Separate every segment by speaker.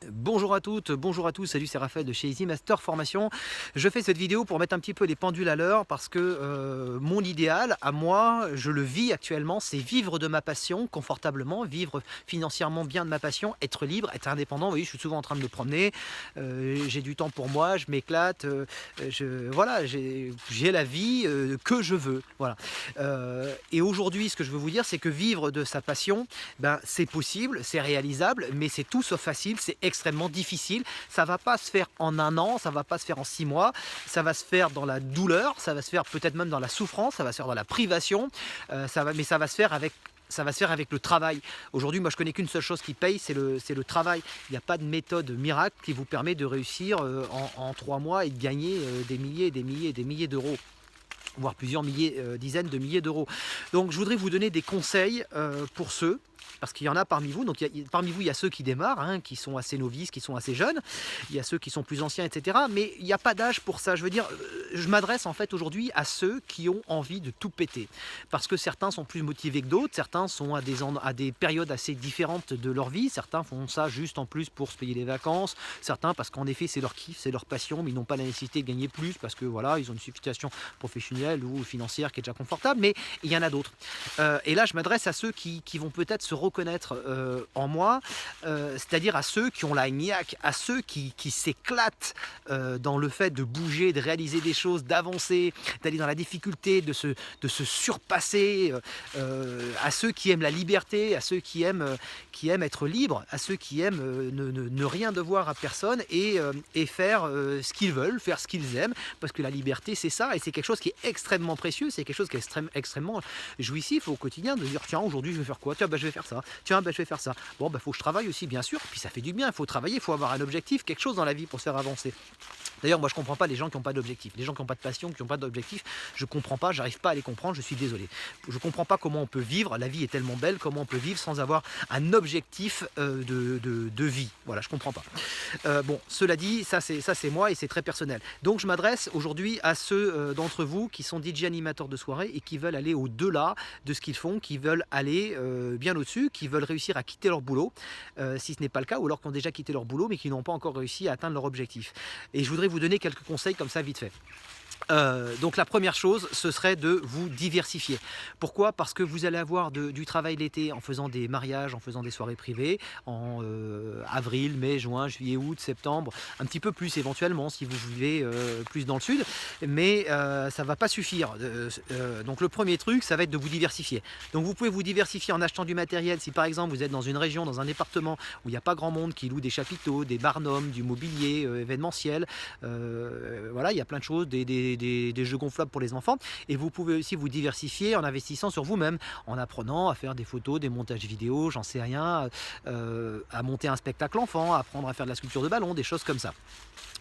Speaker 1: Bonjour à toutes, bonjour à tous, salut, c'est Raphaël de chez Easy Master Formation. Je fais cette vidéo pour mettre un petit peu les pendules à l'heure parce que mon idéal à moi, je le vis actuellement, c'est vivre de ma passion confortablement, vivre financièrement bien de ma passion, être libre, être indépendant. Vous voyez, je suis souvent en train de me promener, j'ai du temps pour moi, je m'éclate, voilà, j'ai la vie que je veux. Voilà. Et aujourd'hui, ce que je veux vous dire, c'est que vivre de sa passion, ben, c'est possible, c'est réalisable, mais c'est tout sauf facile, c'est extrêmement difficile. Ça ne va pas se faire en un an, ça ne va pas se faire en 6 mois, ça va se faire dans la douleur, ça va se faire peut-être même dans la souffrance, ça va se faire dans la privation, mais ça va se faire avec le travail. Aujourd'hui, moi, je connais qu'une seule chose qui paye, c'est le travail. Il n'y a pas de méthode miracle qui vous permet de réussir en 3 mois et de gagner des milliers et des milliers et des milliers d'euros, voire plusieurs milliers, dizaines de milliers d'euros. Donc je voudrais vous donner des conseils pour ceux, parce qu'il y en a parmi vous. Donc parmi vous, il y a ceux qui démarrent, hein, qui sont assez novices, qui sont assez jeunes. Il y a ceux qui sont plus anciens, etc. Mais il n'y a pas d'âge pour ça. Je veux dire, je m'adresse en fait aujourd'hui à ceux qui ont envie de tout péter. Parce que certains sont plus motivés que d'autres, certains sont à des périodes assez différentes de leur vie. Certains font ça juste en plus pour se payer des vacances. Certains parce qu'en effet, c'est leur kiff, c'est leur passion, mais ils n'ont pas la nécessité de gagner plus parce que voilà, ils ont une situation professionnelle ou financière qui est déjà confortable. Mais il y en a d'autres. Et là, je m'adresse à ceux qui vont peut-être se reconnaître en moi, c'est-à-dire à ceux qui ont la niaque, à ceux qui s'éclatent dans le fait de bouger, de réaliser des choses, d'avancer, d'aller dans la difficulté, de se surpasser, à ceux qui aiment la liberté, à ceux qui aiment être libres, à ceux qui aiment ne rien devoir à personne et faire ce qu'ils veulent, faire ce qu'ils aiment, parce que la liberté c'est ça, et c'est quelque chose qui est extrêmement précieux, c'est quelque chose qui est extrêmement jouissif au quotidien, de dire tiens aujourd'hui je vais faire quoi, tiens bah, je vais faire ça, tiens bah, je vais faire ça, bon bah faut que je travaille aussi bien sûr, puis ça fait du bien, il faut travailler, il faut avoir un objectif, quelque chose dans la vie pour se faire avancer. D'ailleurs, moi je comprends pas les gens qui n'ont pas d'objectif, les gens qui n'ont pas de passion, qui n'ont pas d'objectif, je comprends pas, j'arrive pas à les comprendre, je suis désolé. Je comprends pas comment on peut vivre, la vie est tellement belle, comment on peut vivre sans avoir un objectif de vie. Voilà, je comprends pas. Bon, cela dit, ça c'est moi et c'est très personnel. Donc je m'adresse aujourd'hui à ceux d'entre vous qui sont DJ animateurs de soirée et qui veulent aller au-delà de ce qu'ils font, qui veulent aller bien au-dessus, qui veulent réussir à quitter leur boulot, si ce n'est pas le cas, ou alors qui ont déjà quitté leur boulot mais qui n'ont pas encore réussi à atteindre leur objectif. Et je voudrais vous donner quelques conseils comme ça vite fait. Donc la première chose, ce serait de vous diversifier. Pourquoi? Parce que vous allez avoir du travail l'été en faisant des mariages, en faisant des soirées privées, en avril, mai, juin, juillet, août, septembre, un petit peu plus éventuellement si vous vivez plus dans le sud, mais ça ne va pas suffire. Donc le premier truc, ça va être de vous diversifier. Donc vous pouvez vous diversifier en achetant du matériel. Si par exemple vous êtes dans une région, dans un département où il n'y a pas grand monde qui loue des chapiteaux, des barnums, du mobilier événementiel, voilà, il y a plein de choses, des jeux gonflables pour les enfants, et vous pouvez aussi vous diversifier en investissant sur vous-même, en apprenant à faire des photos, des montages vidéo, j'en sais rien, à monter un spectacle enfant, à apprendre à faire de la sculpture de ballon, des choses comme ça.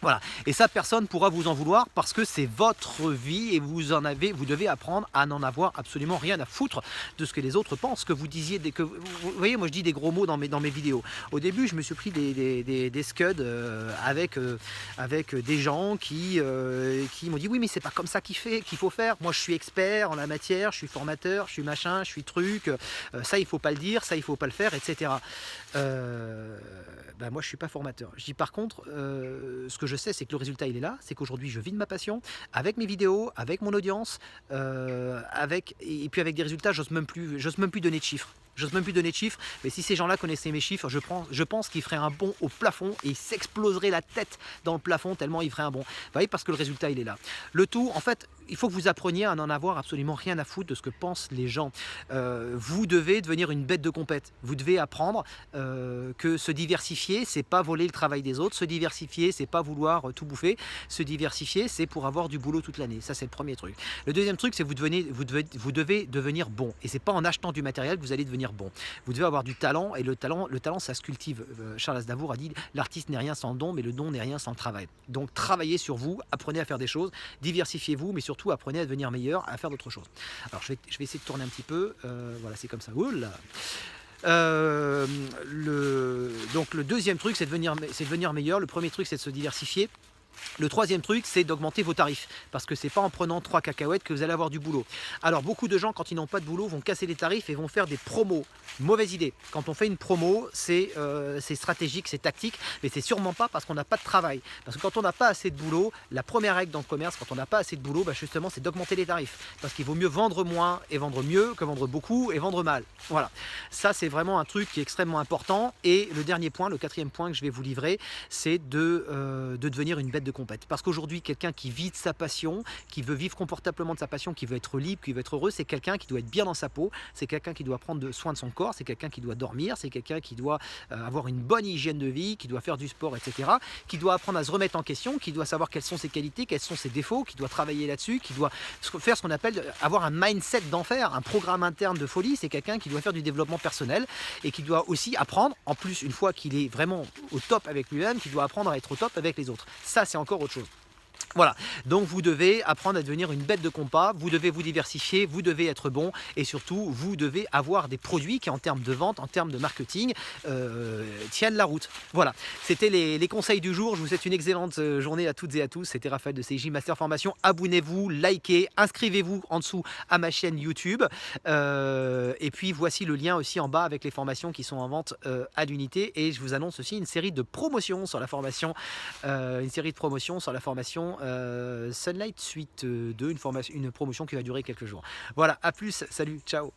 Speaker 1: Voilà, et ça personne ne pourra vous en vouloir parce que c'est votre vie et vous devez apprendre à n'en avoir absolument rien à foutre de ce que les autres pensent, que vous disiez, vous voyez, moi je dis des gros mots dans mes vidéos. Au début je me suis pris des scuds avec des gens qui m'ont dit oui mais c'est pas comme ça qu'il faut faire, moi je suis expert en la matière, je suis formateur, je suis machin, je suis truc, ça il faut pas le dire, ça il faut pas le faire, etc. Ben moi je suis pas formateur. Je dis par contre, ce que je sais c'est que le résultat il est là, c'est qu'aujourd'hui je vis de ma passion, avec mes vidéos, avec mon audience, et puis avec des résultats, j'ose même plus donner de chiffres. J'ose même plus donner de chiffres, mais si ces gens-là connaissaient mes chiffres, je pense qu'ils feraient un bond au plafond et ils s'exploseraient la tête dans le plafond tellement ils feraient un bond. Vous voyez, parce que le résultat il est là. Le tout, en fait, il faut que vous appreniez à n'en avoir absolument rien à foutre de ce que pensent les gens. Vous devez devenir une bête de compète. Vous devez apprendre que se diversifier, c'est pas voler le travail des autres. Se diversifier, c'est pas vouloir tout bouffer. Se diversifier, c'est pour avoir du boulot toute l'année. Ça, c'est le premier truc. Le deuxième truc, c'est que vous devez devenir bon. Et c'est pas en achetant du matériel que vous allez devenir bon. Vous devez avoir du talent, et le talent, ça se cultive. Charles Aznavour a dit l'artiste n'est rien sans le don, mais le don n'est rien sans le travail. Donc travaillez sur vous, apprenez à faire des choses, diversifiez-vous, mais surtout apprenez à devenir meilleur, à faire d'autres choses. Alors je vais essayer de tourner un petit peu. Voilà, c'est comme ça. Oula. Donc le deuxième truc, c'est de devenir meilleur. Le premier truc, c'est de se diversifier. Le troisième truc, c'est d'augmenter vos tarifs, parce que c'est pas en prenant 3 cacahuètes que vous allez avoir du boulot. Alors beaucoup de gens, quand ils n'ont pas de boulot, vont casser les tarifs et vont faire des promos. Mauvaise idée. Quand on fait une promo, c'est stratégique, c'est tactique, mais c'est sûrement pas parce qu'on n'a pas de travail. Parce que quand on n'a pas assez de boulot, la première règle dans le commerce, quand on n'a pas assez de boulot, justement, c'est d'augmenter les tarifs. Parce qu'il vaut mieux vendre moins et vendre mieux que vendre beaucoup et vendre mal. Voilà. Ça, c'est vraiment un truc qui est extrêmement important. Et le dernier point, le quatrième point que je vais vous livrer, c'est de devenir une bête de compète. Parce qu'aujourd'hui, quelqu'un qui vit de sa passion, qui veut vivre confortablement de sa passion, qui veut être libre, qui veut être heureux, c'est quelqu'un qui doit être bien dans sa peau, c'est quelqu'un qui doit prendre soin de son corps, c'est quelqu'un qui doit dormir, c'est quelqu'un qui doit avoir une bonne hygiène de vie, qui doit faire du sport, etc., qui doit apprendre à se remettre en question, qui doit savoir quelles sont ses qualités, quels sont ses défauts, qui doit travailler là-dessus, qui doit faire ce qu'on appelle avoir un mindset d'enfer, un programme interne de folie. C'est quelqu'un qui doit faire du développement personnel et qui doit aussi apprendre, en plus, une fois qu'il est vraiment au top avec lui-même, qui doit apprendre à être au top avec les autres. Ça, c'est encore autre chose. Voilà, donc vous devez apprendre à devenir une bête de compas, vous devez vous diversifier, vous devez être bon et surtout vous devez avoir des produits qui en termes de vente, en termes de marketing tiennent la route. Voilà, c'était les conseils du jour. Je vous souhaite une excellente journée à toutes et à tous. C'était Raphaël de CJ Master Formation. Abonnez-vous, likez, inscrivez-vous en dessous à ma chaîne YouTube et puis voici le lien aussi en bas avec les formations qui sont en vente à l'unité et je vous annonce aussi une série de promotions sur la formation Sunlight Suite 2, une promotion qui va durer quelques jours. Voilà, à plus, salut, ciao.